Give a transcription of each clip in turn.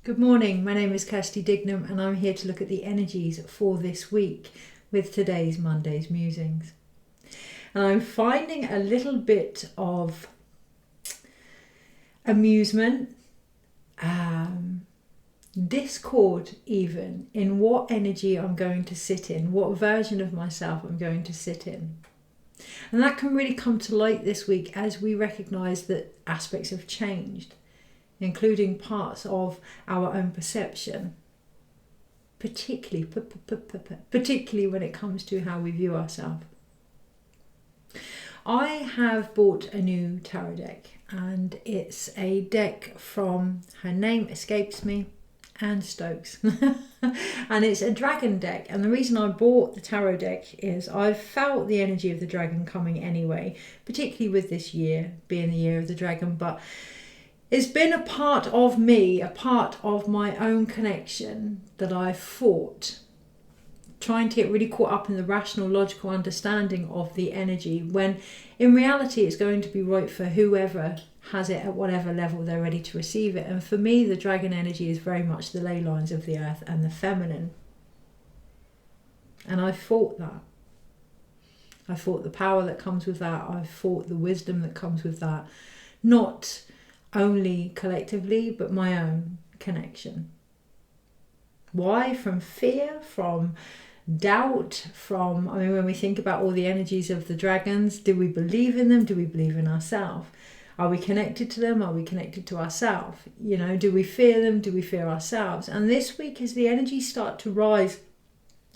Good morning, my name is Kirsty Dignam and I'm here to look at the energies for this week with today's Monday's Musings. And I'm finding a little bit of amusement, discord even, in what energy I'm going to sit in, what version of myself I'm going to sit in. And that can really come to light this week as we recognise that aspects have changed, including parts of our own perception, particularly when it comes to how we view ourselves. I have bought a new tarot deck, and it's a deck from, her name escapes me, Anne Stokes. And it's a dragon deck, and the reason I bought the tarot deck is I've felt the energy of the dragon coming anyway, particularly with this year being the year of the dragon, but it's been a part of me, a part of my own connection that I've fought, trying to get really caught up in the rational, logical understanding of the energy, when in reality it's going to be right for whoever has it at whatever level they're ready to receive it. And for me, the dragon energy is very much the ley lines of the earth and the feminine. And I fought that. I fought the power that comes with that. I fought the wisdom that comes with that. Not only collectively, but my own connection. Why? From fear, from doubt, when we think about all the energies of the dragons, do we believe in them? Do we believe in ourselves? Are we connected to them? Are we connected to ourselves? Do we fear them? Do we fear ourselves? And this week, as the energies start to rise,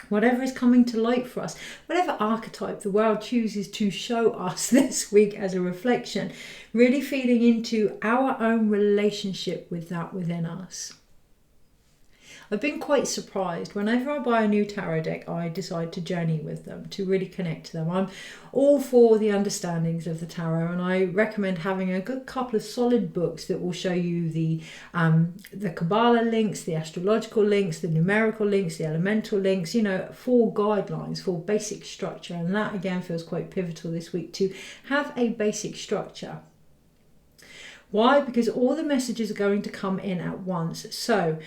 whatever is coming to light for us, whatever archetype the world chooses to show us this week as a reflection, really feeding into our own relationship with that within us. I've been quite surprised. Whenever I buy a new tarot deck, I decide to journey with them, to really connect to them. I'm all for the understandings of the tarot, and I recommend having a good couple of solid books that will show you the Kabbalah links, the astrological links, the numerical links, the elemental links, for guidelines, for basic structure. And that again feels quite pivotal this week, to have a basic structure. Why? Because all the messages are going to come in at once. So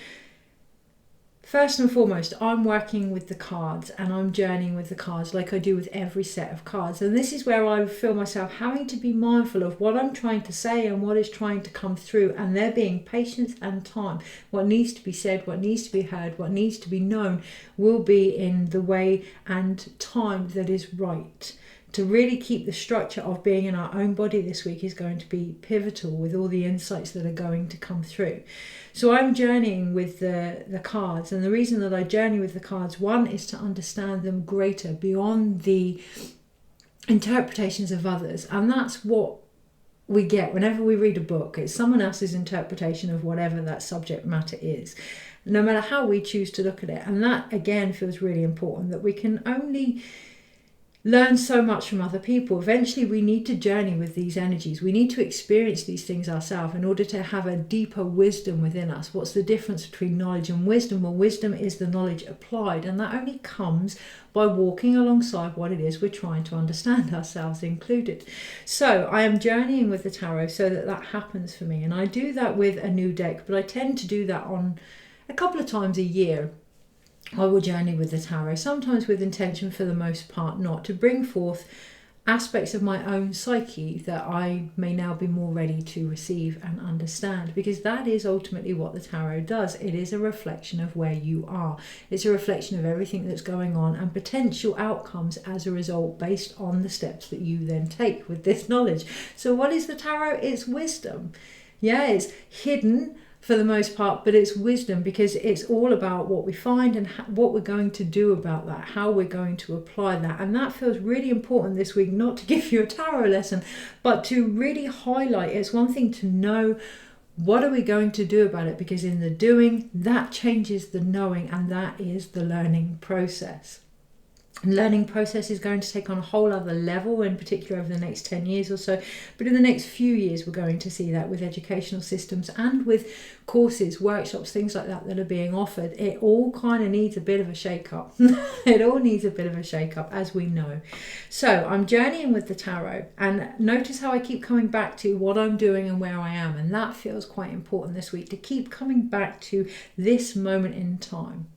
first and foremost, I'm working with the cards and I'm journeying with the cards like I do with every set of cards. And this is where I feel myself having to be mindful of what I'm trying to say and what is trying to come through, and there being patience and time. What needs to be said, what needs to be heard, what needs to be known will be in the way and time that is right. To really keep the structure of being in our own body this week is going to be pivotal with all the insights that are going to come through. So I'm journeying with the cards, and the reason that I journey with the cards, one, is to understand them greater beyond the interpretations of others. And that's what we get whenever we read a book. It's someone else's interpretation of whatever that subject matter is, no matter how we choose to look at it. And that again feels really important, that we can only learn so much from other people. Eventually we need to journey with these energies. We need to experience these things ourselves in order to have a deeper wisdom within us. What's the difference between knowledge and wisdom? Well, wisdom is the knowledge applied, and that only comes by walking alongside what it is we're trying to understand, ourselves included. So I am journeying with the tarot so that happens for me, and I do that with a new deck, but I tend to do that on a couple of times a year. I will journey with the tarot, sometimes with intention, for the most part not, to bring forth aspects of my own psyche that I may now be more ready to receive and understand, because that is ultimately what the tarot does. It is a reflection of where you are. It's a reflection of everything that's going on and potential outcomes as a result, based on the steps that you then take with this knowledge. So what is the tarot? It's wisdom. Yeah, it's hidden for the most part, but it's wisdom, because it's all about what we find and what we're going to do about that, how we're going to apply that. And that feels really important this week, not to give you a tarot lesson, but to really highlight. It's one thing to know what are we going to do about it, because in the doing, that changes the knowing, and that is the learning process. learning process is going to take on a whole other level, in particular over the next 10 years or so. But in the next few years, we're going to see that with educational systems and with courses, workshops, things like that are being offered. It all kind of needs a bit of a shake-up. It all needs a bit of a shake-up, as we know. So I'm journeying with the tarot, and notice how I keep coming back to what I'm doing and where I am. And that feels quite important this week, to keep coming back to this moment in time,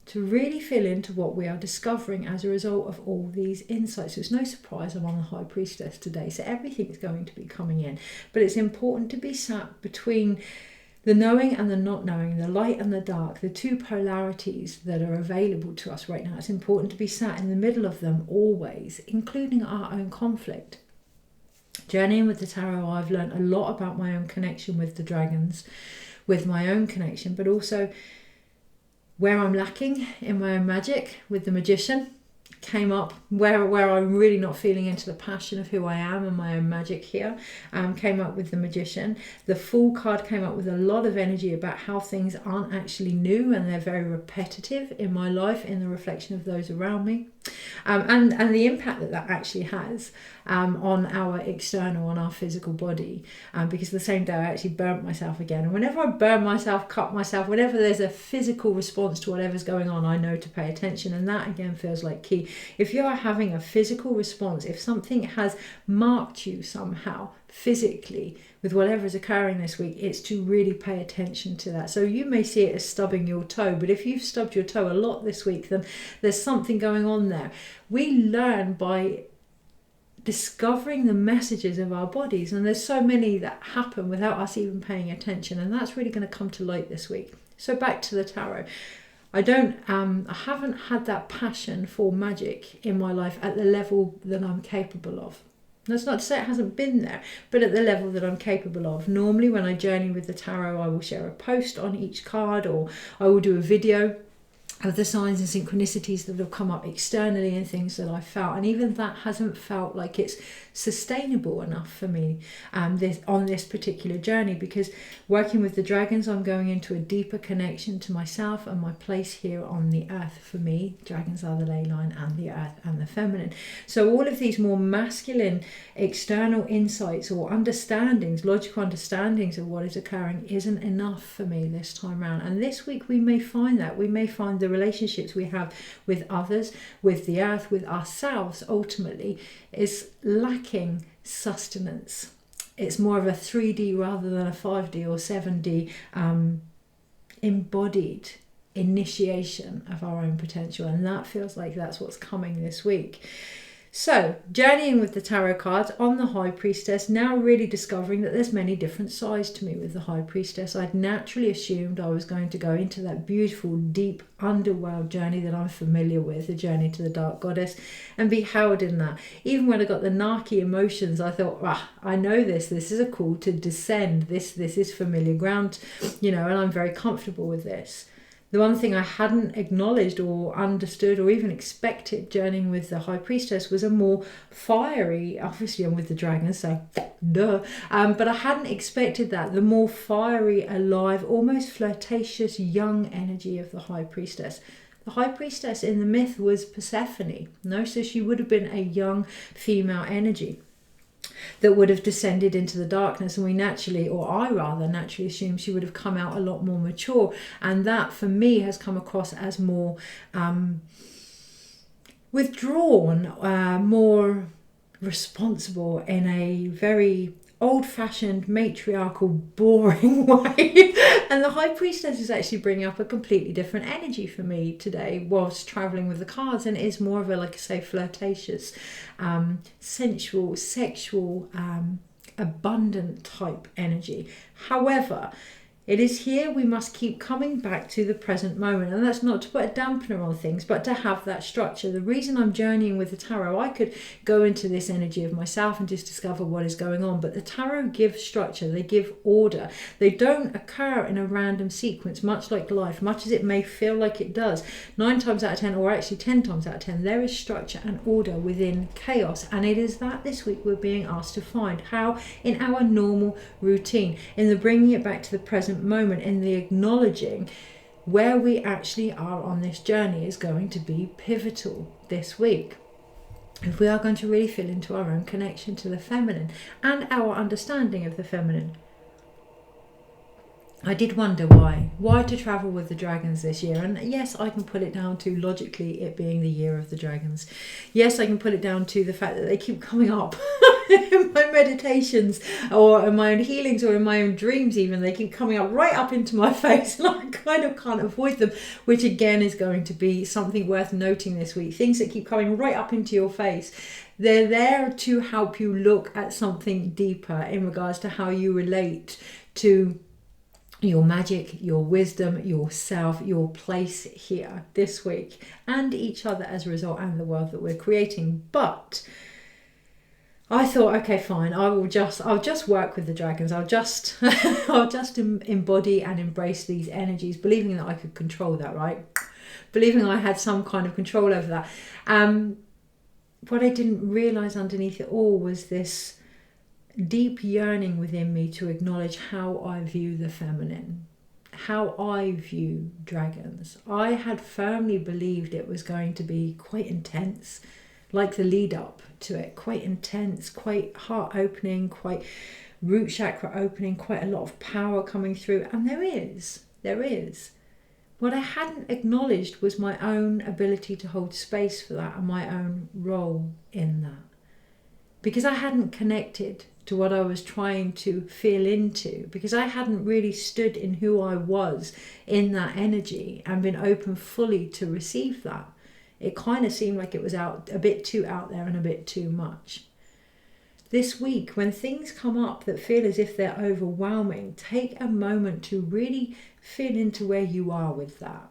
to really feel into what we are discovering as a result of all these insights. So it's no surprise I'm on the High Priestess today, so everything's going to be coming in. But it's important to be sat between the knowing and the not knowing, the light and the dark, the two polarities that are available to us right now. It's important to be sat in the middle of them always, including our own conflict. Journeying with the tarot, I've learned a lot about my own connection with the dragons, with my own connection, but also where I'm lacking in my own magic with the Magician came up, where I'm really not feeling into the passion of who I am and my own magic here, came up with the Magician. The Fool card came up with a lot of energy about how things aren't actually new and they're very repetitive in my life, in the reflection of those around me, and the impact that actually has on our external, on our physical body, because the same day I actually burnt myself again. And whenever I burn myself, cut myself, whenever there's a physical response to whatever's going on, I know to pay attention, and that again feels like key. If you are having a physical response, if something has marked you somehow physically with whatever is occurring this week, it's to really pay attention to that. So you may see it as stubbing your toe, but if you've stubbed your toe a lot this week, then there's something going on there. We learn by discovering the messages of our bodies, and there's so many that happen without us even paying attention, and that's really going to come to light this week. So back to the tarot. I haven't had that passion for magic in my life at the level that I'm capable of. That's not to say it hasn't been there, but at the level that I'm capable of. Normally when I journey with the tarot, I will share a post on each card, or I will do a video of the signs and synchronicities that have come up externally and things that I felt, and even that hasn't felt like it's sustainable enough for me on this particular journey, because working with the dragons, I'm going into a deeper connection to myself and my place here on the earth. For me, dragons are the ley line and the earth and the feminine. So all of these more masculine external insights or understandings, logical understandings of what is occurring, isn't enough for me this time around. And this week we may find that. We may find the relationships we have with others, with the earth, with ourselves, ultimately, is lacking sustenance. It's more of a 3D rather than a 5D or 7D embodied initiation of our own potential, and that feels like that's what's coming this week. So, journeying with the tarot cards on the High Priestess, now really discovering that there's many different sides to me with the High Priestess. I'd naturally assumed I was going to go into that beautiful, deep underworld journey that I'm familiar with, the journey to the Dark Goddess, and be held in that. Even when I got the narky emotions, I thought, I know this is a call to descend. This is familiar ground, and I'm very comfortable with this. The one thing I hadn't acknowledged or understood or even expected journeying with the High Priestess was a more fiery, obviously I'm with the dragons, so duh, but I hadn't expected that, the more fiery, alive, almost flirtatious, young energy of the High Priestess. The High Priestess in the myth was Persephone, so she would have been a young female energy that would have descended into the darkness, and I rather naturally assumed she would have come out a lot more mature, and that for me has come across as more withdrawn, more responsible, in a very old-fashioned, matriarchal, boring way. And the High Priestess is actually bringing up a completely different energy for me today whilst travelling with the cards, and it is more of a, like I say, flirtatious, sensual, sexual, abundant type energy. However, it is here we must keep coming back to the present moment, and that's not to put a dampener on things, but to have that structure. The reason I'm journeying with the tarot, I could go into this energy of myself and just discover what is going on, but the tarot gives structure, they give order. They don't occur in a random sequence, much like life, much as it may feel like it does. 9 times out of 10, or actually 10 times out of 10, there is structure and order within chaos, and it is that this week we're being asked to find. How? In our normal routine, in the bringing it back to the present moment, in the acknowledging where we actually are on this journey is going to be pivotal this week. If we are going to really feel into our own connection to the feminine and our understanding of the feminine. I did wonder why to travel with the dragons this year. And yes, I can put it down to logically it being the year of the dragons. Yes, I can put it down to the fact that they keep coming up in my meditations or in my own healings or in my own dreams even. They keep coming up right up into my face and I kind of can't avoid them, which again is going to be something worth noting this week. Things that keep coming right up into your face. They're there to help you look at something deeper in regards to how you relate to your magic, your wisdom, yourself, your place here this week, and each other as a result, and the world that we're creating. But I thought, okay, fine, I'll just work with the dragons. I'll just embody and embrace these energies, believing that I could control that, right? Believing I had some kind of control over that. What I didn't realize underneath it all was this deep yearning within me to acknowledge how I view the feminine, how I view dragons. I had firmly believed it was going to be quite intense, like the lead up to it, quite intense, quite heart opening, quite root chakra opening, quite a lot of power coming through. And there is. What I hadn't acknowledged was my own ability to hold space for that and my own role in that. Because I hadn't connected to what I was trying to feel into, because I hadn't really stood in who I was in that energy and been open fully to receive that. It kind of seemed like it was a bit too out there and a bit too much. This week, when things come up that feel as if they're overwhelming, take a moment to really feel into where you are with that.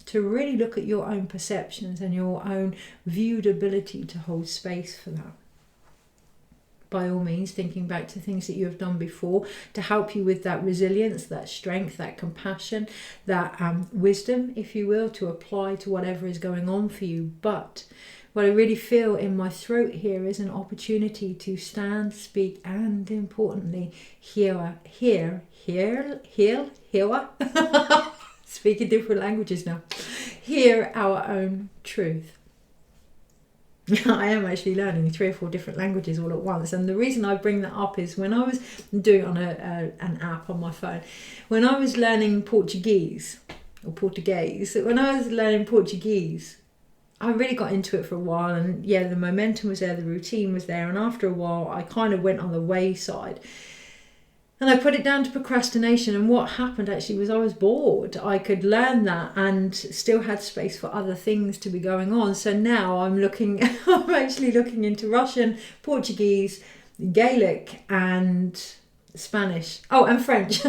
To really look at your own perceptions and your own viewed ability to hold space for that. By all means, thinking back to things that you have done before to help you with that resilience, that strength, that compassion, that wisdom, if you will, to apply to whatever is going on for you. But what I really feel in my throat here is an opportunity to stand, speak, and importantly, hear. Speaking different languages now. Hear our own truth. I am actually learning 3 or 4 different languages all at once, and the reason I bring that up is when I was doing it on an app on my phone, when I was learning Portuguese, when I was learning Portuguese, I really got into it for a while, and yeah, the momentum was there, the routine was there, and after a while I kind of went on the wayside. And I put it down to procrastination, and what happened actually was I was bored. I could learn that and still had space for other things to be going on. So now I'm actually looking into Russian, Portuguese, Gaelic and Spanish. Oh, and French.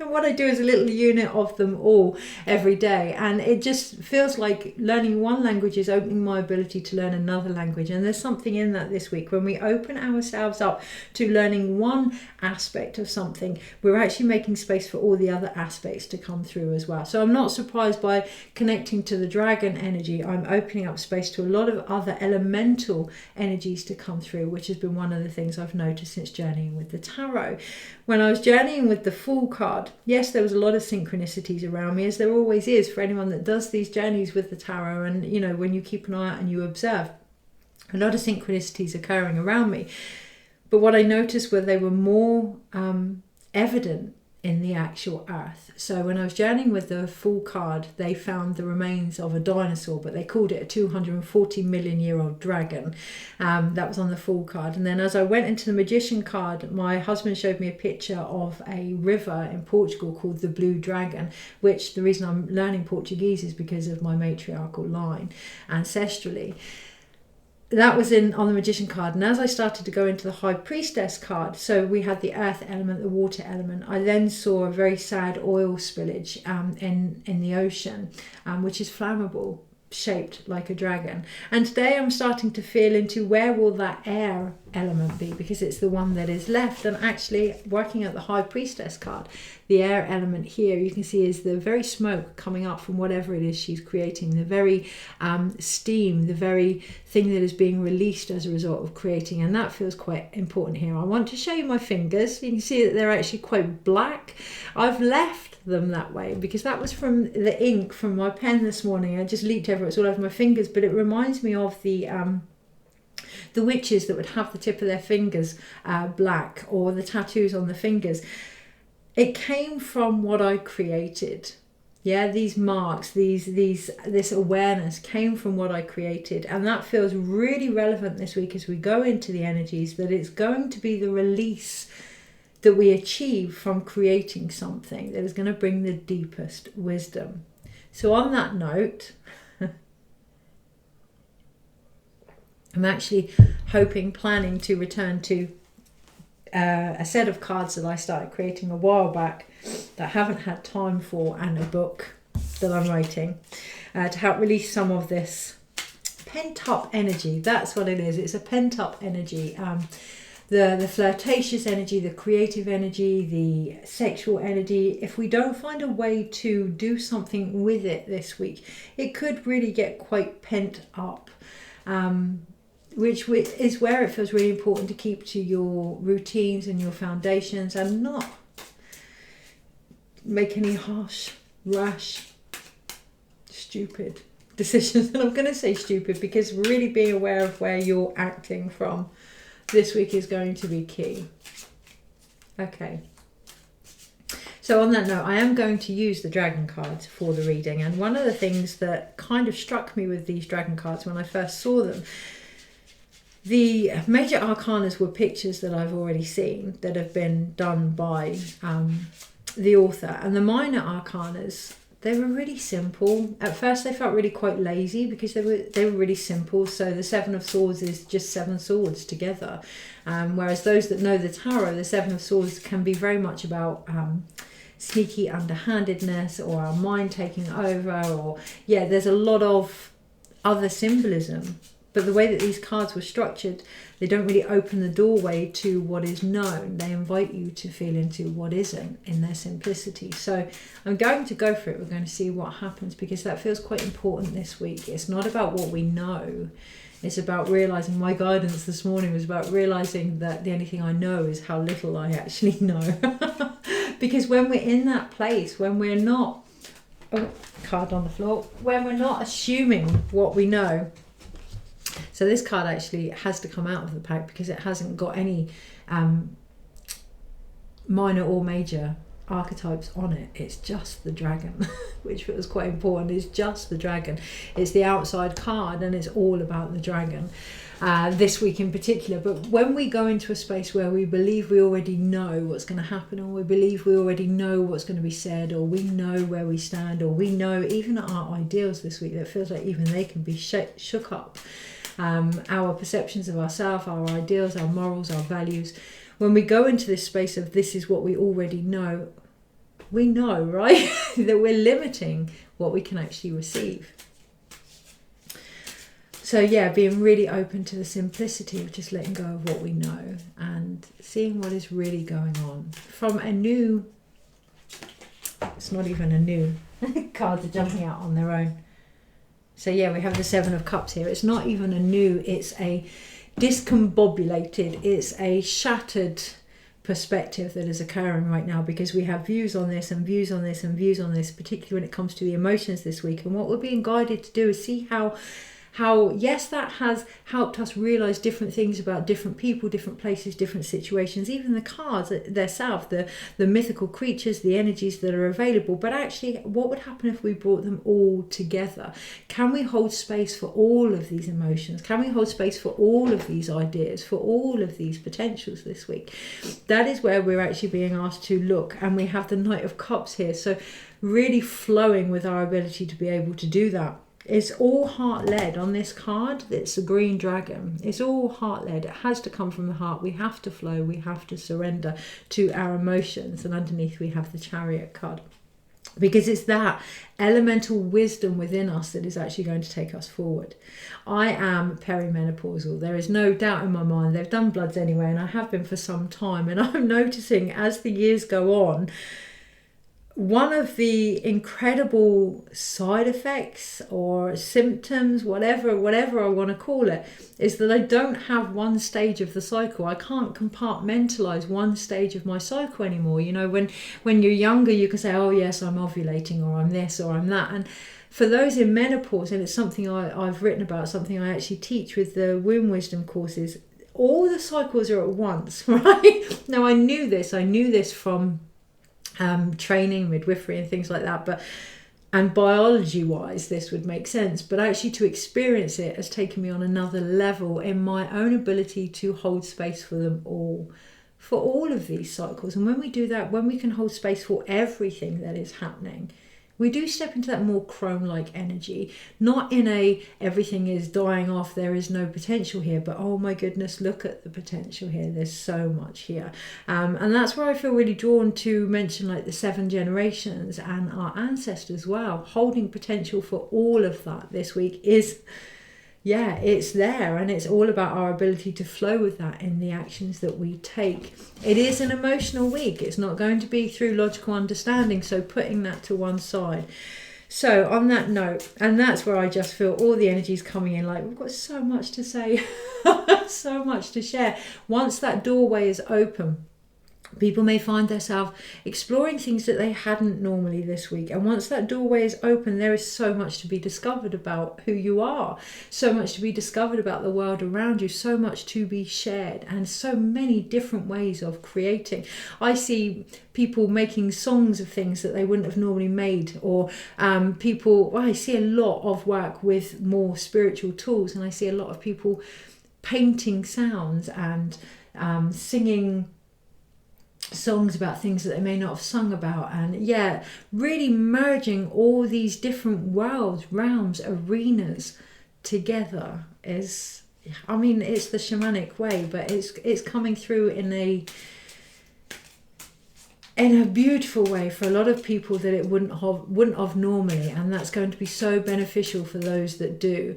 And what I do is a little unit of them all every day. And it just feels like learning one language is opening my ability to learn another language. And there's something in that this week. When we open ourselves up to learning one aspect of something, we're actually making space for all the other aspects to come through as well. So I'm not surprised by connecting to the dragon energy. I'm opening up space to a lot of other elemental energies to come through, which has been one of the things I've noticed since journeying with the tarot. When I was journeying with the Fool card, yes, there was a lot of synchronicities around me, as there always is for anyone that does these journeys with the tarot. And, you know, when you keep an eye out and you observe, a lot of synchronicities occurring around me. But what I noticed were they were more evident in the actual earth. So when I was journeying with the Fool card, they found the remains of a dinosaur, but they called it a 240 million year old dragon. That was on the Fool card. And then as I went into the Magician card, my husband showed me a picture of a river in Portugal called the Blue Dragon, which the reason I'm learning Portuguese is because of my matriarchal line ancestrally. That was on the Magician card. And as I started to go into the High Priestess card, so we had the earth element, the water element, I then saw a very sad oil spillage in the ocean, which is flammable, shaped like a dragon. And today I'm starting to feel into where will that air element be? Because it's the one that is left. And actually, working at the High Priestess card, the air element here, you can see is the very smoke coming up from whatever it is she's creating, the very steam, the very thing that is being released as a result of creating. And that feels quite important here. I want to show you my fingers. You can see that they're actually quite black. I've left them that way because that was from the ink from my pen this morning. I just leaked everywhere. It's all over my fingers, but it reminds me of the witches that would have the tip of their fingers black, or the tattoos on the fingers. It came from what I created. Yeah, these marks, this awareness came from what I created, and that feels really relevant this week as we go into the energies, that it's going to be the release that we achieve from creating something that is going to bring the deepest wisdom. So on that note, I'm actually planning to return to a set of cards that I started creating a while back that I haven't had time for, and a book that I'm writing to help release some of this pent-up energy. That's what it is. It's a pent-up energy. The flirtatious energy, the creative energy, the sexual energy. If we don't find a way to do something with it this week, it could really get quite pent up. Which is where it feels really important to keep to your routines and your foundations, and not make any harsh, rash, stupid decisions. And I'm going to say stupid because really being aware of where you're acting from this week is going to be key. Okay. So on that note, I am going to use the dragon cards for the reading. And one of the things that kind of struck me with these dragon cards when I first saw them, the major arcanas were pictures that I've already seen that have been done by the author. And the minor arcanas, they were really simple. At first they felt really quite lazy because they were really simple. So the Seven of Swords is just 7 swords together. Whereas those that know the tarot, the Seven of Swords can be very much about sneaky underhandedness, or our mind taking over, or there's a lot of other symbolism. But the way that these cards were structured, they don't really open the doorway to what is known. They invite you to feel into what isn't in their simplicity. So I'm going to go for it. We're going to see what happens, because that feels quite important this week. It's not about what we know. It's about realizing, my guidance this morning was about realizing that the only thing I know is how little I actually know. Because when we're in that place, when we're not, card on the floor, when we're not assuming what we know. So this card actually has to come out of the pack because it hasn't got any minor or major archetypes on it. It's just the dragon, which was quite important. It's just the dragon. It's the outside card, and it's all about the dragon this week in particular. But when we go into a space where we believe we already know what's going to happen, or we believe we already know what's going to be said, or we know where we stand, or we know even our ideals this week, that feels like even they can be shook up. Our perceptions of ourselves, our ideals, our morals, our values. When we go into this space of this is what we already know, we know, right, that we're limiting what we can actually receive. So being really open to the simplicity of just letting go of what we know and seeing what is really going on from a new, it's not even a new, cards are jumping out on their own. So we have the Seven of Cups here. It's not even a new, it's a discombobulated, it's a shattered perspective that is occurring right now, because we have views on this and views on this and views on this, particularly when it comes to the emotions this week. And what we're being guided to do is see how yes, that has helped us realize different things about different people, different places, different situations, even the cards themselves, the mythical creatures, the energies that are available. But actually, what would happen if we brought them all together? Can we hold space for all of these emotions? Can we hold space for all of these ideas, for all of these potentials this week? That is where we're actually being asked to look. And we have the Knight of Cups here. So really flowing with our ability to be able to do that. It's all heart-led on this card. It's a green dragon. It's all heart-led. It has to come from the heart. We have to flow. We have to surrender to our emotions. And underneath we have the Chariot card. because it's that elemental wisdom within us that is actually going to take us forward. I am perimenopausal. There is no doubt in my mind. They've done bloods anyway, and I have been for some time. And I'm noticing as the years go on, one of the incredible side effects or symptoms, whatever I want to call it, is that I don't have one stage of the cycle. I can't compartmentalize one stage of my cycle anymore. You know, when you're younger, you can say, oh yes, I'm ovulating, or I'm this, or I'm that. And for those in menopause, and it's something I've written about, something I actually teach with the womb wisdom courses, all the cycles are at once, right? Now, I knew this from training, midwifery and things like that, and biology wise this would make sense, but actually to experience it has taken me on another level in my own ability to hold space for them all, for all of these cycles. And when we do that, when we can hold space for everything that is happening, we do step into that more crone-like energy, not in a everything is dying off, there is no potential here, but oh my goodness, look at the potential here, there's so much here. And that's where I feel really drawn to mention like the 7 generations and our ancestors as well. Holding potential for all of that this week is, yeah, it's there, and it's all about our ability to flow with that in the actions that we take. It is an emotional week. It's not going to be through logical understanding, so putting that to one side. So on that note, and that's where I just feel all the energy is coming in, like we've got so much to say, so much to share. Once that doorway is open, people may find themselves exploring things that they hadn't normally this week. And once that doorway is open, there is so much to be discovered about who you are, so much to be discovered about the world around you, so much to be shared, and so many different ways of creating. I see people making songs of things that they wouldn't have normally made, or I see a lot of work with more spiritual tools, and I see a lot of people painting sounds and singing songs about things that they may not have sung about, and really merging all these different worlds, realms, arenas together is, I mean, it's the shamanic way, but it's coming through in a beautiful way for a lot of people that it wouldn't have normally, and that's going to be so beneficial for those that do.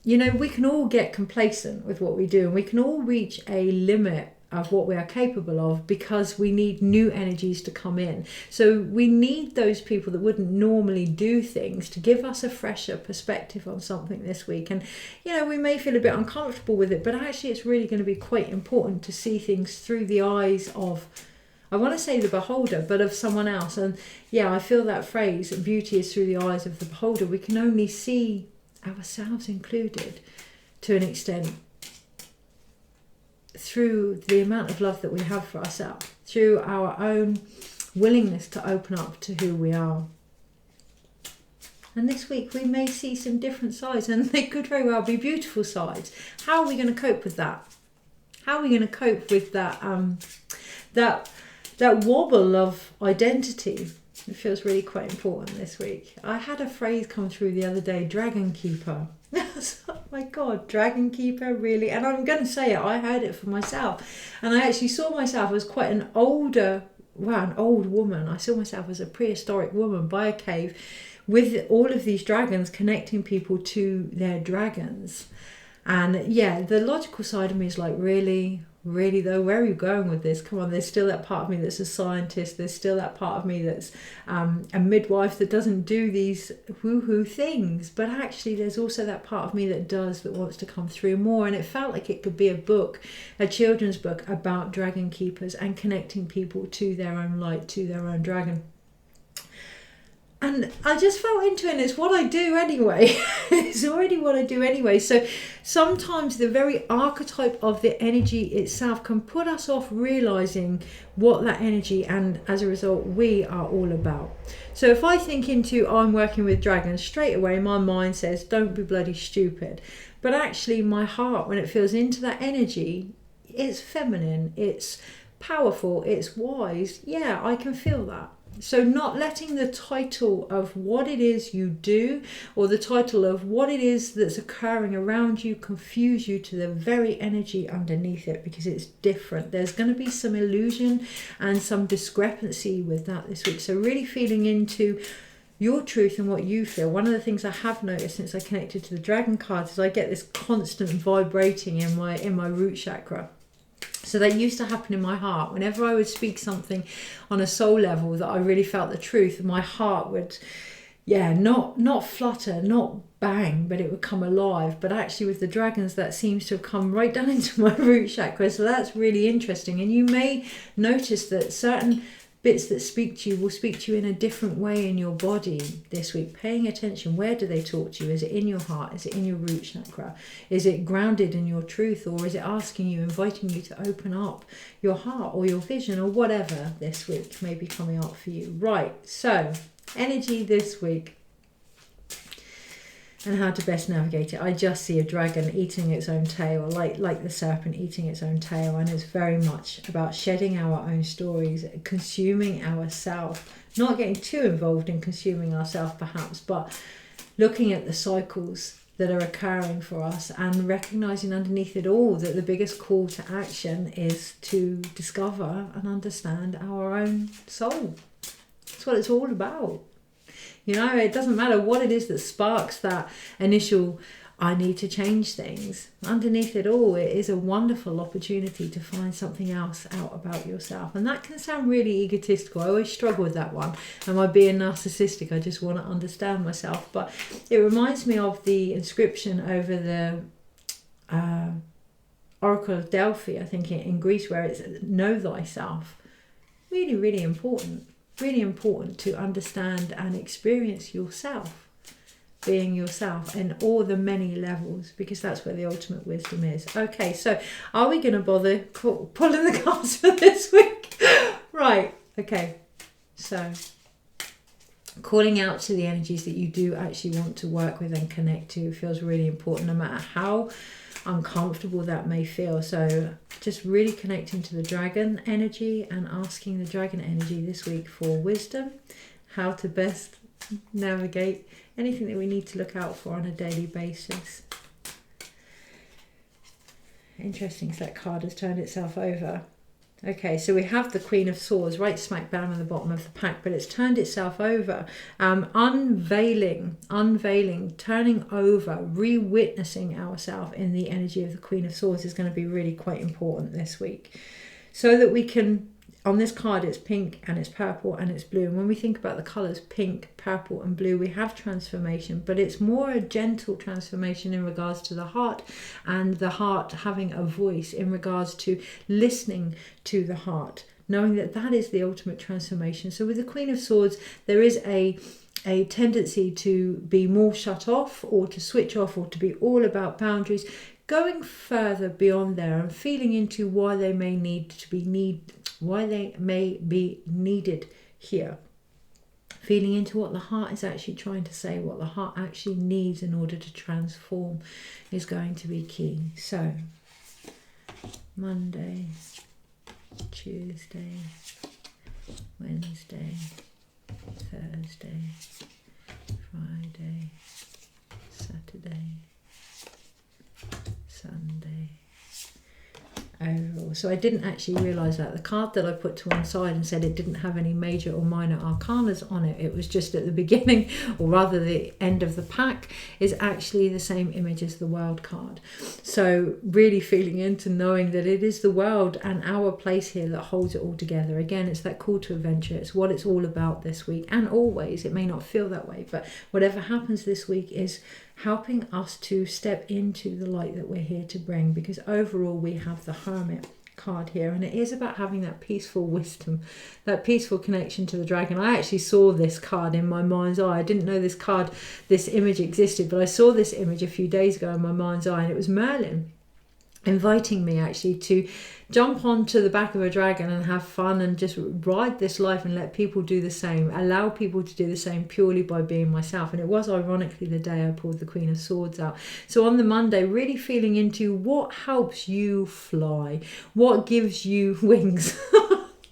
You know, we can all get complacent with what we do, and we can all reach a limit of what we are capable of because we need new energies to come in. So we need those people that wouldn't normally do things to give us a fresher perspective on something this week. And, you know, we may feel a bit uncomfortable with it, but actually it's really going to be quite important to see things through the eyes of, I want to say the beholder, but of someone else. And I feel that phrase, beauty is through the eyes of the beholder. We can only see ourselves included to an extent through the amount of love that we have for ourselves, through our own willingness to open up to who we are. And this week we may see some different sides, and they could very well be beautiful sides. How are we going to cope with that? How are we going to cope with that that wobble of identity? It feels really quite important this week. I had a phrase come through the other day, dragon keeper. Oh my God, dragon keeper, really? And I'm going to say it, I heard it for myself. And I actually saw myself as quite an old woman. I saw myself as a prehistoric woman by a cave with all of these dragons, connecting people to their dragons. And the logical side of me is like, really though, where are you going with this? Come on, there's still that part of me that's a scientist, there's still that part of me that's a midwife that doesn't do these woohoo things, but actually there's also that part of me that does, that wants to come through more. And it felt like it could be a book, a children's book about dragon keepers and connecting people to their own light, to their own dragon. And I just fell into it, and it's what I do anyway. It's already what I do anyway. So sometimes the very archetype of the energy itself can put us off realising what that energy, and as a result, we are all about. So if I think into, I'm working with dragons, straight away my mind says, don't be bloody stupid. But actually my heart, when it feels into that energy, it's feminine, it's powerful, it's wise. I can feel that. So not letting the title of what it is you do or the title of what it is that's occurring around you confuse you to the very energy underneath it, because it's different. There's going to be some illusion and some discrepancy with that this week. So really feeling into your truth and what you feel. One of the things I have noticed since I connected to the dragon cards is I get this constant vibrating in my root chakra. So that used to happen in my heart. Whenever I would speak something on a soul level that I really felt the truth, my heart would, not flutter, not bang, but it would come alive. But actually with the dragons, that seems to have come right down into my root chakra. So that's really interesting. And you may notice that certain bits that speak to you will speak to you in a different way in your body this week. Paying attention, where do they talk to you? Is it in your heart? Is it in your root chakra? Is it grounded in your truth? Or is it asking you, inviting you to open up your heart or your vision or whatever this week may be coming up for you? Right, so energy this week and how to best navigate it. I just see a dragon eating its own tail, like the serpent eating its own tail, and it's very much about shedding our own stories, consuming ourselves, not getting too involved in consuming ourselves perhaps, but looking at the cycles that are occurring for us and recognizing underneath it all that the biggest call to action is to discover and understand our own soul. That's what it's all about. You know, it doesn't matter what it is that sparks that initial, I need to change things. Underneath it all, it is a wonderful opportunity to find something else out about yourself. And that can sound really egotistical. I always struggle with that one. Am I being narcissistic? I just want to understand myself. But it reminds me of the inscription over the Oracle of Delphi, I think in Greece, where it's know thyself. Really, really important. Really important to understand and experience yourself, being yourself in all the many levels, because that's where the ultimate wisdom is. Okay, so are we going to bother pulling the cards for this week? Right, okay, so calling out to the energies that you do actually want to work with and connect to feels really important, no matter how uncomfortable that may feel. So just really connecting to the dragon energy and asking the dragon energy this week for wisdom, how to best navigate anything that we need to look out for on a daily basis. Interesting, so that card has turned itself over. Okay, so we have the Queen of Swords right smack bang on the bottom of the pack, but it's turned itself over. Unveiling, turning over, re-witnessing ourselves in the energy of the Queen of Swords is going to be really quite important this week. So that we can, on this card it's pink and it's purple and it's blue. And when we think about the colours pink, purple and blue, we have transformation, but it's more a gentle transformation in regards to the heart, and the heart having a voice in regards to listening to the heart, knowing that that is the ultimate transformation. So with the Queen of Swords, there is a tendency to be more shut off or to switch off or to be all about boundaries, going further beyond there and feeling into why they may be needed here. Feeling into what the heart is actually trying to say, what the heart actually needs in order to transform is going to be key. So, Monday, Tuesday, Wednesday, Thursday, Friday, Saturday, Sunday, overall. So I didn't actually realise that. The card that I put to one side and said it didn't have any major or minor arcanas on it, it was just at the beginning, or rather the end of the pack, is actually the same image as the world card. So really feeling into knowing that it is the world and our place here that holds it all together. Again, it's that call to adventure. It's what it's all about this week, and always. It may not feel that way, but whatever happens this week is helping us to step into the light that we're here to bring, because overall we have the Hermit card here, and it is about having that peaceful wisdom, that peaceful connection to the dragon. I actually saw this card in my mind's eye. I didn't know this image existed, but I saw this image a few days ago in my mind's eye, and it was Merlin inviting me actually to jump onto the back of a dragon and have fun and just ride this life and let people do the same, allow people to do the same purely by being myself. And it was ironically the day I pulled the Queen of Swords out. So on the Monday, really feeling into what helps you fly, what gives you wings.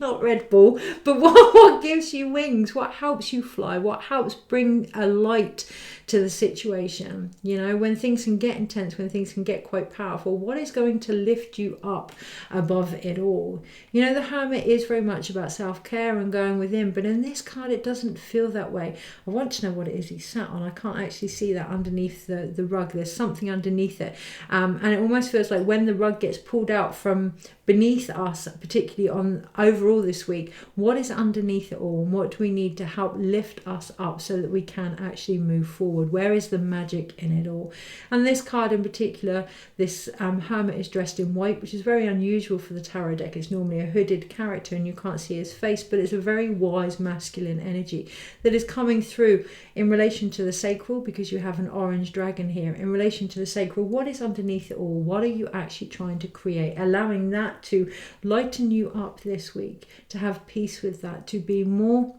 not Red Bull, but what gives you wings? What helps you fly? What helps bring a light to the situation? You know, when things can get intense, when things can get quite powerful, what is going to lift you up above it all? You know, the Hermit is very much about self-care and going within, but in this card it doesn't feel that way. I want to know what it is he's sat on. I can't actually see that underneath the rug. There's something underneath it, and it almost feels like when the rug gets pulled out from beneath us, particularly on overall this week, what is underneath it all, and what do we need to help lift us up so that we can actually move forward? Where is the magic in it all? And this card in particular, this Hermit is dressed in white, which is very unusual for the tarot deck. It's normally a hooded character and you can't see his face, but it's a very wise masculine energy that is coming through in relation to the sacral, because you have an orange dragon here. In relation to the sacral, what is underneath it all? What are you actually trying to create? Allowing that to lighten you up this week, to have peace with that, to be more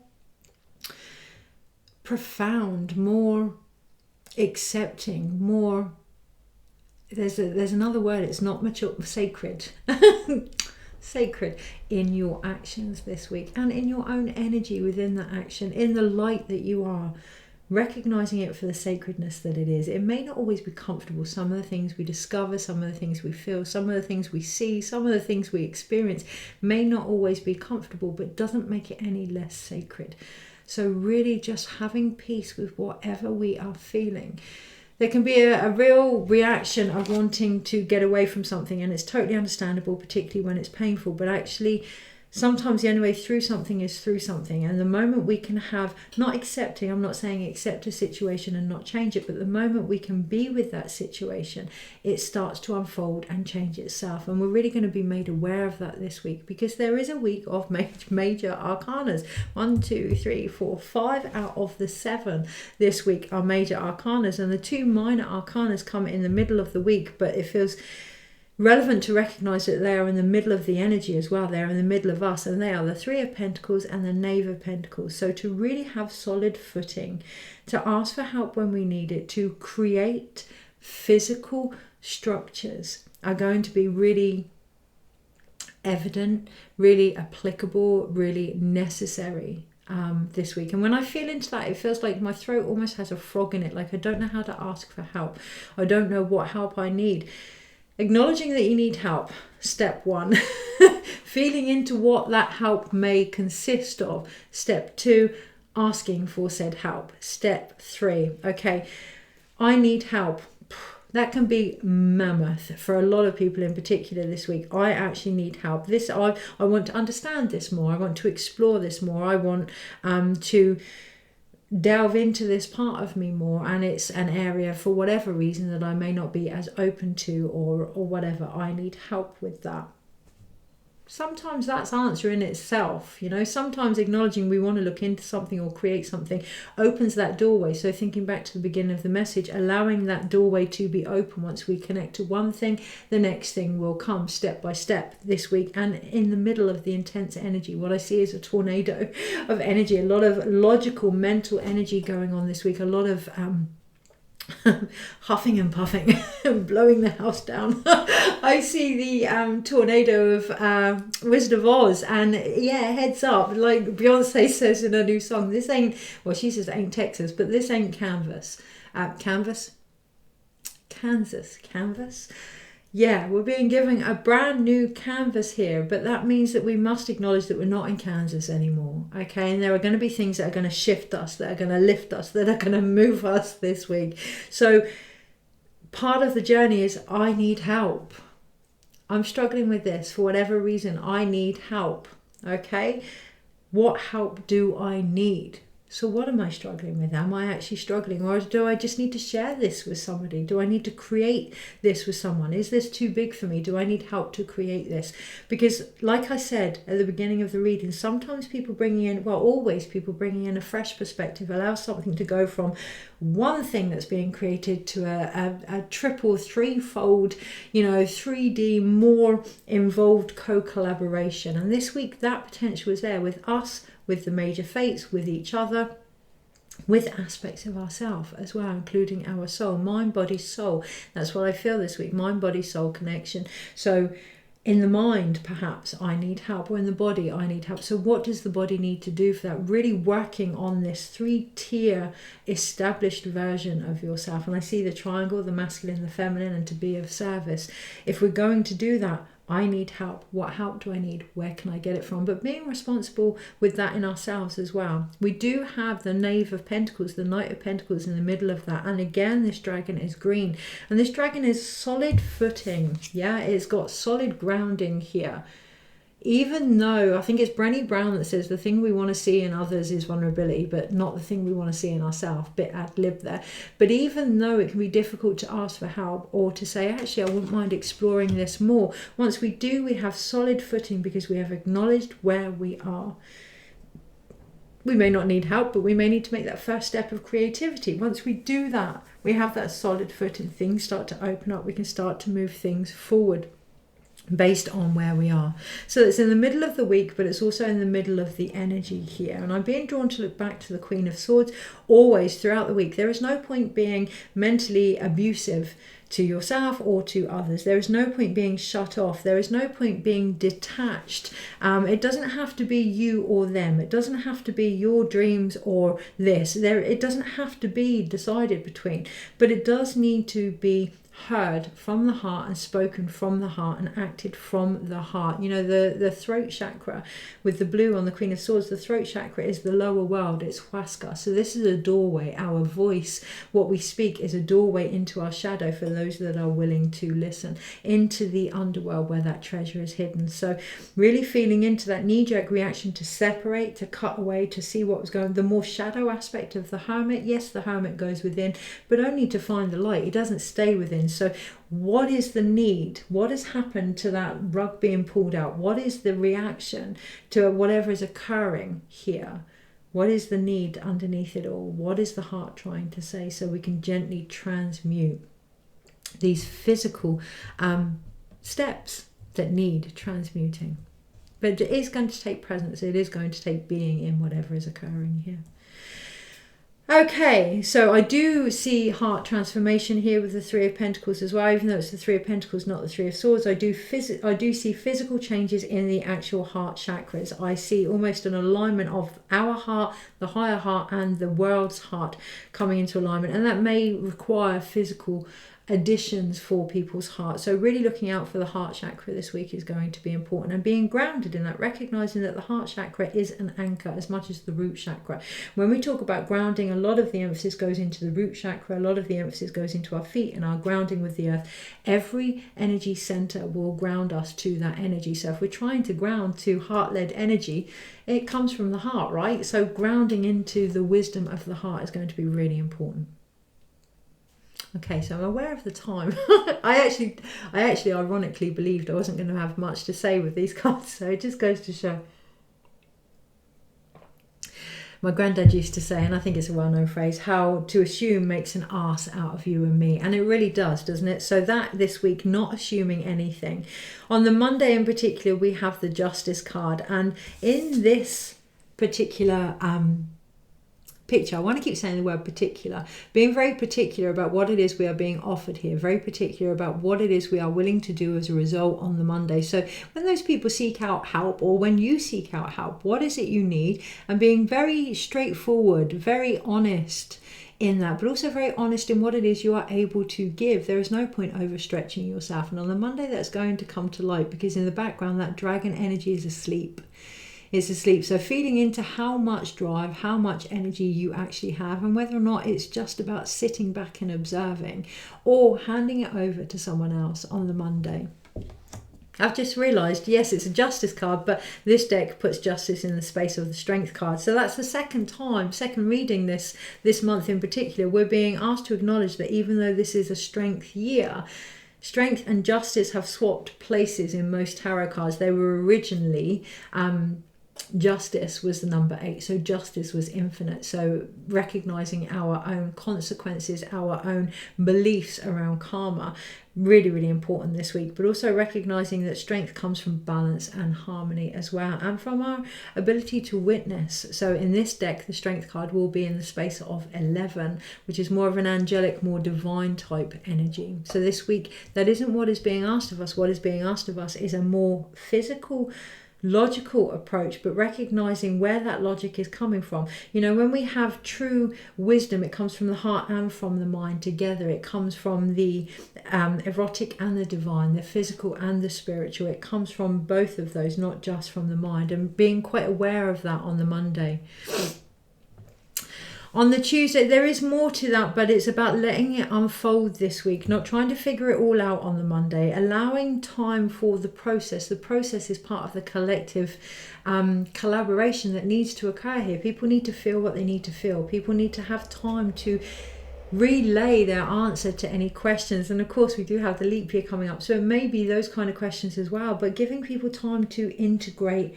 profound, more accepting, more, there's another word, it's not much, sacred. Sacred in your actions this week, and in your own energy within that action, in the light that you are, recognizing it for the sacredness that it is. It may not always be comfortable. Some of the things we discover, some of the things we feel, some of the things we see, some of the things we experience may not always be comfortable, but doesn't make it any less sacred. So really just having peace with whatever we are feeling. There can be a real reaction of wanting to get away from something, and it's totally understandable, particularly when it's painful, but actually sometimes the only way through something is through something. And the moment we can have, not accepting, I'm not saying accept a situation and not change it, but the moment we can be with that situation, it starts to unfold and change itself. And we're really going to be made aware of that this week, because there is a week of major arcanas. 1, 2, 3, 4, 5 out of the 7 this week are major arcanas, and the 2 minor arcanas come in the middle of the week, but it feels relevant to recognize that they are in the middle of the energy as well. They're in the middle of us, and they are the 3 of Pentacles and the Knave of Pentacles. So to really have solid footing, to ask for help when we need it, to create physical structures are going to be really evident, really applicable, really necessary this week. And when I feel into that, it feels like my throat almost has a frog in it, like I don't know how to ask for help. I don't know what help I need. Acknowledging that you need help, step 1. Feeling into what that help may consist of, step 2. Asking for said help, step 3. Okay, I need help. That can be mammoth for a lot of people in particular this week. I actually need help. I want to understand this more. I want to explore this more. I want to delve into this part of me more, and it's an area for whatever reason that I may not be as open to, or whatever. I need help with that. Sometimes that's answer in itself, you know. Sometimes acknowledging we want to look into something or create something opens that doorway. So thinking back to the beginning of the message, allowing that doorway to be open. Once we connect to one thing, the next thing will come step by step this week. And in the middle of the intense energy, what I see is a tornado of energy, a lot of logical mental energy going on this week, a lot of huffing and puffing and blowing the house down. I see the tornado of Wizard of Oz, and yeah, heads up, like Beyonce says in her new song, this ain't, well, she says it ain't Texas, but this ain't Kansas. Yeah, we're being given a brand new canvas here, but that means that we must acknowledge that we're not in Kansas anymore, okay? And there are going to be things that are going to shift us, that are going to lift us, that are going to move us this week. So part of the journey is I need help. I'm struggling with this for whatever reason. I need help, okay? What help do I need? So what am I struggling with? Am I actually struggling? Or do I just need to share this with somebody? Do I need to create this with someone? Is this too big for me? Do I need help to create this? Because like I said at the beginning of the reading, sometimes people bringing in, well, always people bringing in a fresh perspective allows something to go from one thing that's being created to a triple, threefold, 3D, more involved co-collaboration. And this week that potential is there with us, with the major fates, with each other, with aspects of ourselves as well, including our soul, mind, body, soul. That's what I feel this week, mind, body, soul connection. So In the mind, perhaps I need help, or in the body I need help. So what does the body need to do for that? Really working on this 3-tier established version of yourself. And I see the triangle, the masculine, the feminine, and to be of service. If we're going to do that, I need help. What help do I need? Where can I get it from? But being responsible with that in ourselves as well. We do have the Knave of Pentacles, the Knight of Pentacles in the middle of that. And again, this dragon is green. And this dragon is solid footing. Yeah, it's got solid grounding here. Even though, I think it's Brené Brown that says the thing we want to see in others is vulnerability, but not the thing we want to see in ourselves. Bit ad lib there. But even though it can be difficult to ask for help or to say, actually, I wouldn't mind exploring this more, once we do, we have solid footing because we have acknowledged where we are. We may not need help, but we may need to make that first step of creativity. Once we do that, we have that solid footing. Things start to open up. We can start to move things forward based on where we are. So it's in the middle of the week, but it's also in the middle of the energy here. And I'm being drawn to look back to the Queen of Swords always throughout the week. There is no point being mentally abusive to yourself or to others. There is no point being shut off. There is no point being detached. It doesn't have to be you or them. It doesn't have to be your dreams or this. It doesn't have to be decided between, but it does need to be heard from the heart and spoken from the heart and acted from the heart. You know, the throat chakra with the blue on the Queen of Swords, the throat chakra is the lower world, it's Huasca. So this is a doorway. Our voice, what we speak, is a doorway into our shadow for those that are willing to listen, into the underworld where that treasure is hidden. So really feeling into that knee-jerk reaction to separate, to cut away, to see what was going. The more shadow aspect of the hermit, yes, the hermit goes within, but only to find the light. He doesn't stay within. So what is the need? What has happened to that rug being pulled out? What is the reaction to whatever is occurring here? What is the need underneath it all? What is the heart trying to say, so we can gently transmute these physical steps that need transmuting? But it is going to take presence. It is going to take being in whatever is occurring here. Okay, so I do see heart transformation here with the Three of Pentacles as well. Even though it's the Three of Pentacles, not the Three of Swords, I do see physical changes in the actual heart chakras. I see almost an alignment of our heart, the higher heart, and the world's heart coming into alignment, and that may require physical additions for people's hearts. So really looking out for the heart chakra this week is going to be important, and being grounded in that, recognizing that the heart chakra is an anchor as much as the root chakra. When we talk about grounding, a lot of the emphasis goes into the root chakra, a lot of the emphasis goes into our feet and our grounding with the earth. Every energy center will ground us to that energy. So if we're trying to ground to heart-led energy, it comes from the heart, right? So grounding into the wisdom of the heart is going to be really important. Okay, so I'm aware of the time. I actually ironically believed I wasn't going to have much to say with these cards, so it just goes to show. My granddad used to say, and I think it's a well-known phrase, how to assume makes an ass out of you and me. And it really does, doesn't it? So that this week, not assuming anything. On the Monday in particular, we have the Justice card. And in this particular picture, I want to keep saying the word particular, being very particular about what it is we are being offered here, very particular about what it is we are willing to do as a result on the Monday. So when those people seek out help, or when you seek out help, what is it you need? And being very straightforward, very honest in that, but also very honest in what it is you are able to give. There is no point overstretching yourself. And on the Monday, that's going to come to light, because in the background, that dragon energy is asleep. It's asleep. So feeling into how much drive, how much energy you actually have, and whether or not it's just about sitting back and observing, or handing it over to someone else on the Monday. I've just realised, yes, it's a Justice card, but this deck puts Justice in the space of the Strength card. So that's the second reading this month in particular. We're being asked to acknowledge that even though this is a Strength year, Strength and Justice have swapped places in most tarot cards. They were originally Justice was the number 8, so justice was infinite. So recognizing our own consequences, our own beliefs around karma, really, really important this week. But also recognizing that strength comes from balance and harmony as well, and from our ability to witness. So in this deck, the strength card will be in the space of 11, which is more of an angelic, more divine type energy. So this week, that isn't what is being asked of us. What is being asked of us is a more physical, logical approach, but recognizing where that logic is coming from. You know, when we have true wisdom, it comes from the heart and from the mind together. It comes from the erotic and the divine, the physical and the spiritual. It comes from both of those, not just from the mind, and being quite aware of that on the Monday. On the Tuesday, there is more to that, but it's about letting it unfold this week, not trying to figure it all out on the Monday, allowing time for the process. The process is part of the collective collaboration that needs to occur here. People need to feel what they need to feel. People need to have time to relay their answer to any questions. And of course, we do have the leap year coming up, so it may be those kind of questions as well, but giving people time to integrate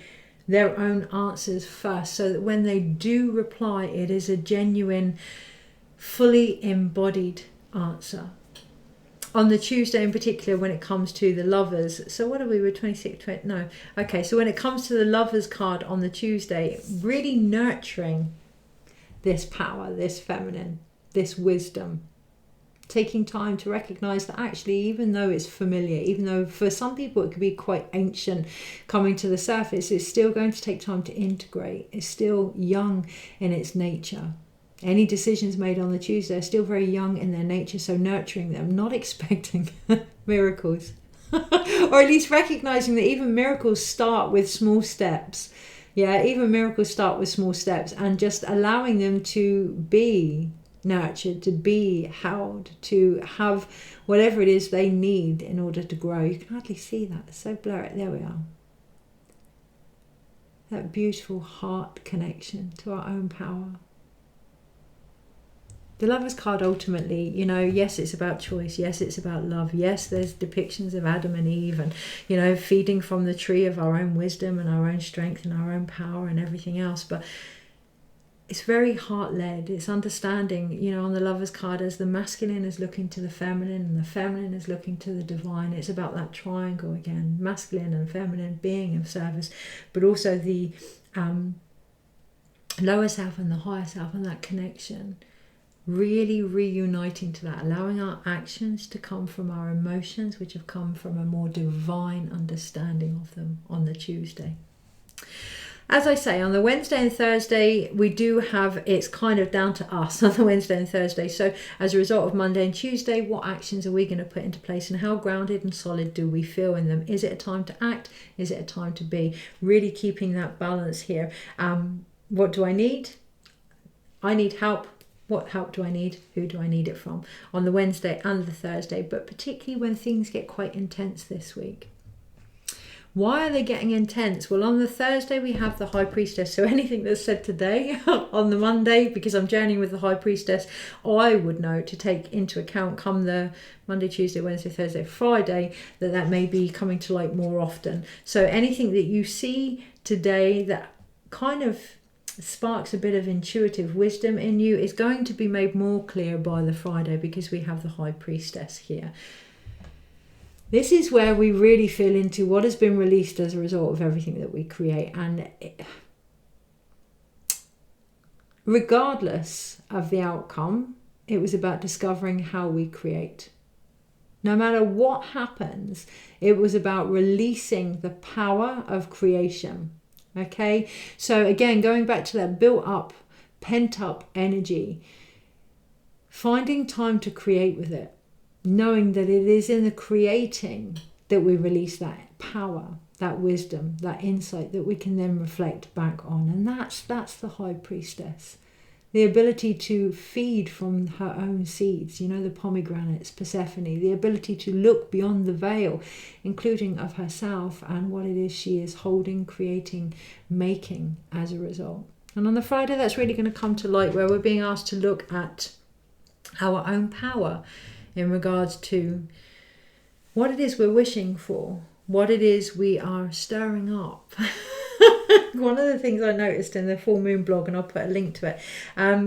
their own answers first, so that when they do reply, it is a genuine, fully embodied answer. On the Tuesday in particular, when it comes to the lovers, so what are we, we're 26, 20, no, okay, so when it comes to the lovers card on the Tuesday, really nurturing this power, this feminine, this wisdom, taking time to recognize that actually, even though it's familiar, even though for some people it could be quite ancient coming to the surface, it's still going to take time to integrate. It's still young in its nature. Any decisions made on the Tuesday are still very young in their nature, so nurturing them, not expecting miracles. Or at least recognizing that even miracles start with small steps. Yeah, even miracles start with small steps, and just allowing them to be nurtured, to be held, to have whatever it is they need in order to grow. You can hardly see that, it's so blurry. There we are. That beautiful heart connection to our own power. The Lover's card ultimately, you know, yes, it's about choice. Yes, it's about love. Yes, there's depictions of Adam and Eve and, you know, feeding from the tree of our own wisdom and our own strength and our own power and everything else. But it's very heart-led. It's understanding, you know, on the Lover's card, as the masculine is looking to the feminine and the feminine is looking to the divine. It's about that triangle again, masculine and feminine being of service, but also the lower self and the higher self, and that connection. Really reuniting to that, allowing our actions to come from our emotions, which have come from a more divine understanding of them on the Tuesday. As I say, on the Wednesday and Thursday, we do have, it's kind of down to us on the Wednesday and Thursday. So as a result of Monday and Tuesday, what actions are we going to put into place, and how grounded and solid do we feel in them? Is it a time to act? Is it a time to be? Really keeping that balance here. What do I need? I need help. What help do I need? Who do I need it from? On the Wednesday and the Thursday, but particularly when things get quite intense this week. Why are they getting intense? Well, on the Thursday, we have the High Priestess. So anything that's said today on the Monday, because I'm journeying with the High Priestess, I would know to take into account come the Monday, Tuesday, Wednesday, Thursday, Friday, that may be coming to light more often. So anything that you see today that kind of sparks a bit of intuitive wisdom in you is going to be made more clear by the Friday, because we have the High Priestess here. This is where we really feel into what has been released as a result of everything that we create. And regardless of the outcome, it was about discovering how we create. No matter what happens, it was about releasing the power of creation. Okay, so again, going back to that built up, pent up energy, finding time to create with it, knowing that it is in the creating that we release that power, that wisdom, that insight that we can then reflect back on. And that's the High Priestess. The ability to feed from her own seeds, you know, the pomegranates, Persephone, the ability to look beyond the veil, including of herself and what it is she is holding, creating, making as a result. And on the Friday, that's really going to come to light, where we're being asked to look at our own power in regards to what it is we're wishing for, what it is we are stirring up, One of the things I noticed in the full moon blog, and I'll put a link to it,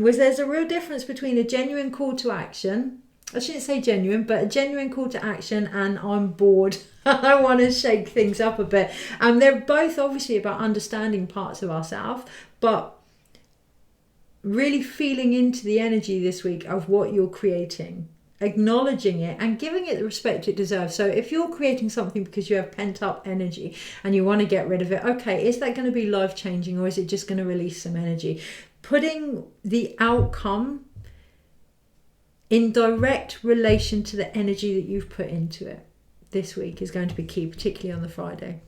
was there's a real difference between a genuine call to action. I shouldn't say genuine, but a genuine call to action, and I'm bored. I want to shake things up a bit. And they're both obviously about understanding parts of ourselves, but really feeling into the energy this week of what you're creating, acknowledging it and giving it the respect it deserves. So if you're creating something because you have pent up energy and you want to get rid of it, okay, is that going to be life changing, or is it just going to release some energy? Putting the outcome in direct relation to the energy that you've put into it this week is going to be key, particularly on the Friday.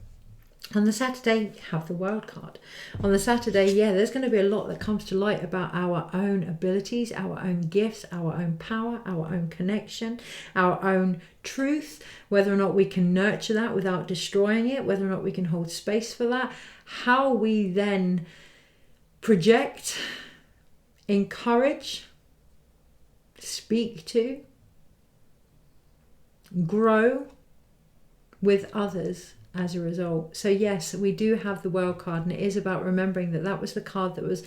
On the Saturday, you have the wild card. On the Saturday, there's going to be a lot that comes to light about our own abilities, our own gifts, our own power, our own connection, our own truth, whether or not we can nurture that without destroying it, whether or not we can hold space for that, how we then project, encourage, speak to, grow with others as a result. So yes, we do have the world card, and it is about remembering that that was the card that was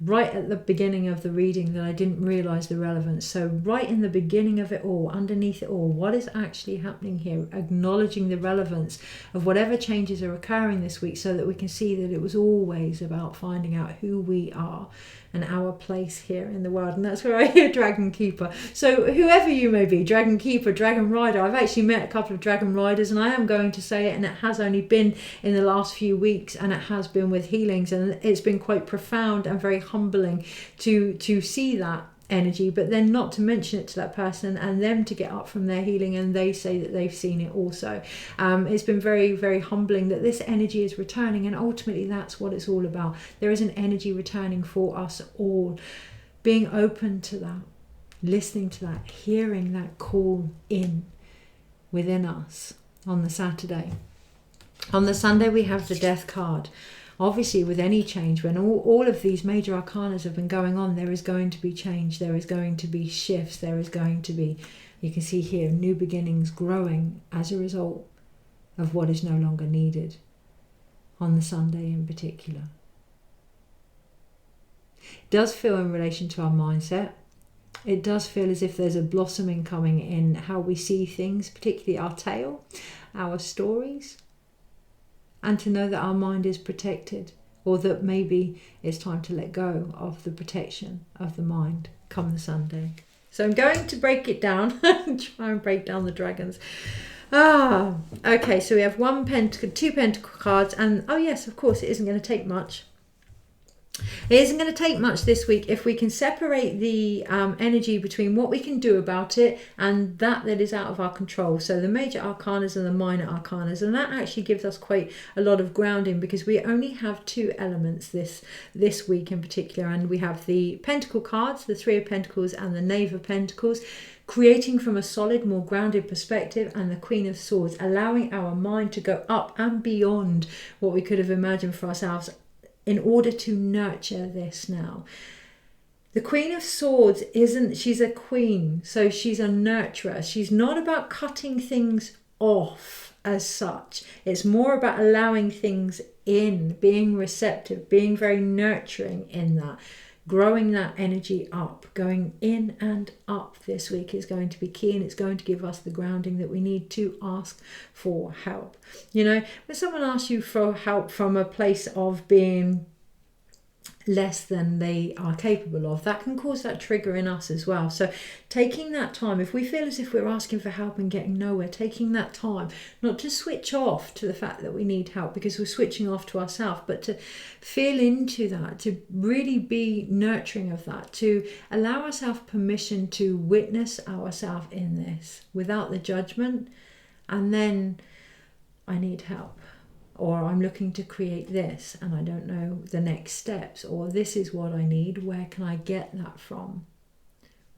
right at the beginning of the reading that I didn't realize the relevance. So right in the beginning of it all, underneath it all, what is actually happening here, acknowledging the relevance of whatever changes are occurring this week, so that we can see that it was always about finding out who we are and our place here in the world. And that's where I hear Dragon Keeper. So whoever you may be, Dragon Keeper, Dragon Rider, I've actually met a couple of Dragon Riders, and I am going to say it, and it has only been in the last few weeks, and it has been with healings, and it's been quite profound and very humbling to see that energy, but then not to mention it to that person and them to get up from their healing and they say that they've seen it also. It's been very, very humbling that this energy is returning, and ultimately that's what it's all about. There is an energy returning for us all. Being open to that, listening to that, hearing that call in within us on the Saturday. On the Sunday we have the Death card. Obviously, with any change, when all of these major arcanas have been going on, there is going to be change, there is going to be shifts, there is going to be, you can see here, new beginnings growing as a result of what is no longer needed on the Sunday in particular. It does feel in relation to our mindset. It does feel as if there's a blossoming coming in how we see things, particularly our tale, our stories. And to know that our mind is protected, or that maybe it's time to let go of the protection of the mind come the Sunday. So I'm going to break it down and try and break down the dragons. Okay, so we have two pentacle cards, and oh yes, of course, it isn't going to take much. It isn't going to take much this week if we can separate the energy between what we can do about it and that is out of our control. So the major arcanas and the minor arcanas, and that actually gives us quite a lot of grounding, because we only have two elements this week in particular, and we have the pentacle cards, the Three of Pentacles and the Knave of Pentacles, creating from a solid, more grounded perspective, and the Queen of Swords, allowing our mind to go up and beyond what we could have imagined for ourselves in order to nurture this now. The Queen of Swords she's a queen, so she's a nurturer. She's not about cutting things off as such. It's more about allowing things in, being receptive, being very nurturing in that. Growing that energy up, going in and up this week is going to be key, and it's going to give us the grounding that we need to ask for help. You know, when someone asks you for help from a place of being less than they are capable of, that can cause that trigger in us as well. So taking that time, if we feel as if we're asking for help and getting nowhere, taking that time not to switch off to the fact that we need help because we're switching off to ourselves, but to feel into that, to really be nurturing of that, to allow ourselves permission to witness ourselves in this without the judgment, and then I need help, or I'm looking to create this and I don't know the next steps, or this is what I need, where can I get that from?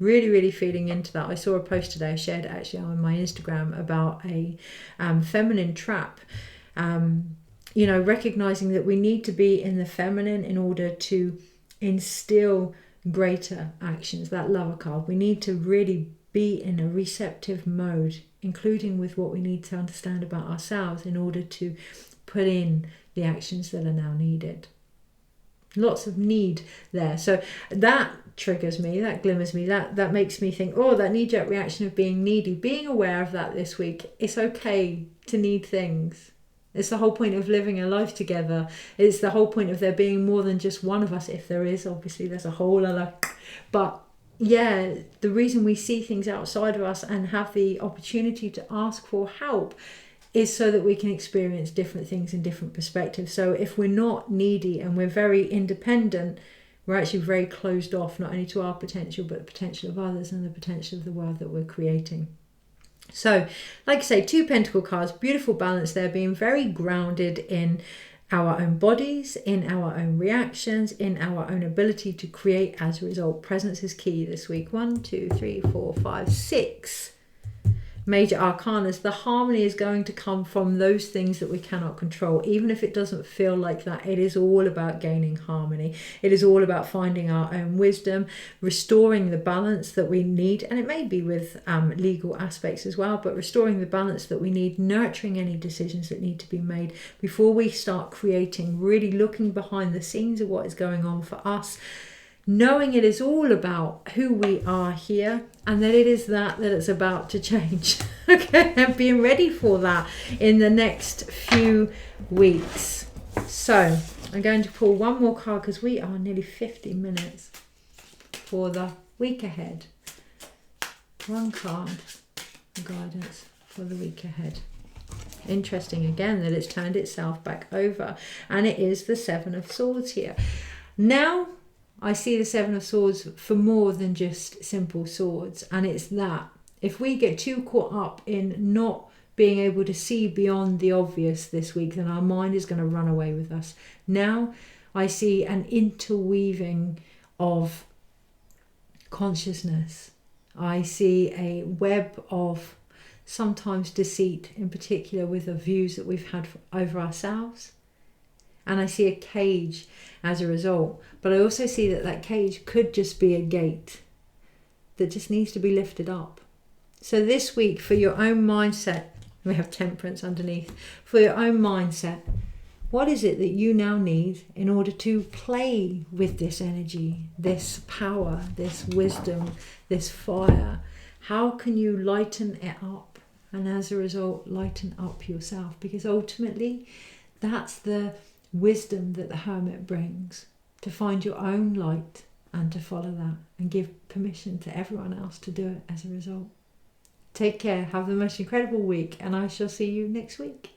Really, really feeling into that. I saw a post today, I shared it actually on my Instagram, about a feminine trap. You know, recognizing that we need to be in the feminine in order to instill greater actions. That Lover card, we need to really be in a receptive mode including with what we need to understand about ourselves in order to put in the actions that are now needed. Lots of need there. So that triggers me, that glimmers me, that makes me think, oh, that knee-jerk reaction of being needy. Being aware of that this week. It's okay to need things. It's the whole point of living a life together. It's the whole point of there being more than just one of us. If there is, obviously there's a whole other. But yeah, the reason we see things outside of us and have the opportunity to ask for help is so that we can experience different things in different perspectives. So if we're not needy and we're very independent, we're actually very closed off, not only to our potential, but the potential of others and the potential of the world that we're creating. So, like I say, 2 Pentacle cards, beautiful balance there, being very grounded in our own bodies, in our own reactions, in our own ability to create as a result. Presence is key this week. 1, 2, 3, 4, 5, 6 major arcanas. The harmony is going to come from those things that we cannot control. Even if it doesn't feel like that, it is all about gaining harmony. It is all about finding our own wisdom, restoring the balance that we need, and it may be with legal aspects as well, but restoring the balance that we need, nurturing any decisions that need to be made before we start creating, really looking behind the scenes of what is going on for us, knowing it is all about who we are here, and that it is that it's about to change. Okay, and being ready for that in the next few weeks. So I'm going to pull one more card because we are nearly 50 minutes for the week ahead. One card for guidance for the week ahead. Interesting again that it's turned itself back over, and it is the 7 of Swords here. Now I see the 7 of Swords for more than just simple swords, and it's that if we get too caught up in not being able to see beyond the obvious this week, then our mind is going to run away with us. Now I see an interweaving of consciousness. I see a web of sometimes deceit, in particular with the views that we've had over ourselves. And I see a cage as a result. But I also see that that cage could just be a gate that just needs to be lifted up. So this week, for your own mindset, we have Temperance underneath, for your own mindset, what is it that you now need in order to play with this energy, this power, this wisdom, this fire? How can you lighten it up? And as a result, lighten up yourself. Because ultimately, that's the wisdom that the Hermit brings, to find your own light and to follow that and give permission to everyone else to do it as a result. Take care, have the most incredible week, and I shall see you next week.